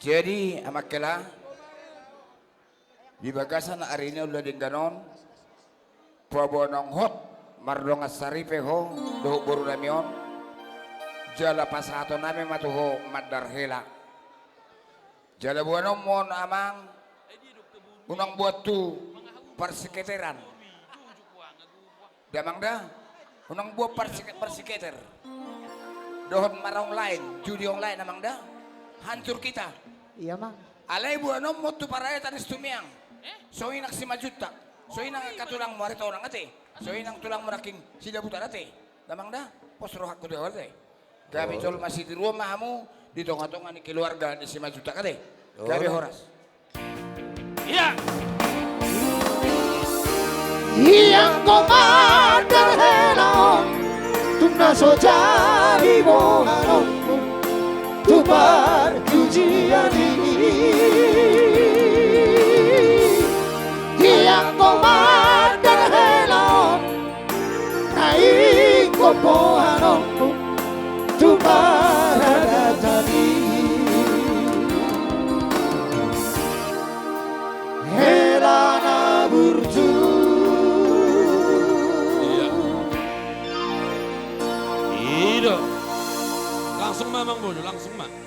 Jadi amakela di bagasan hari ini udah ganon pabonong hot mardonga saripe ho doh boru namion jala pasato nami matuho madar hela jala buano mon amang unang buat tu persiketeran damang dah unang buat persiketer dohon marong lain judi online amang dah hancur kita. Iya mang. Alay buano mo tu paraya tanis tumiang. So inak si majuta. So inang katulang mo arito orang ate. So inang tulang mo naking sida buta ate. Damang dah posro hakko de ate. Gabi tol masih di rumah kamu di tonga-tonga ni keluarga di si majuta kate. Gabi horas. Iya. Yang komandan helon tuna sojari bohanon tubar ujian ini yang komandan helon naik kopohanon tubar tadi helana burju. Iya. Langsung mamang bodoh, langsung mak.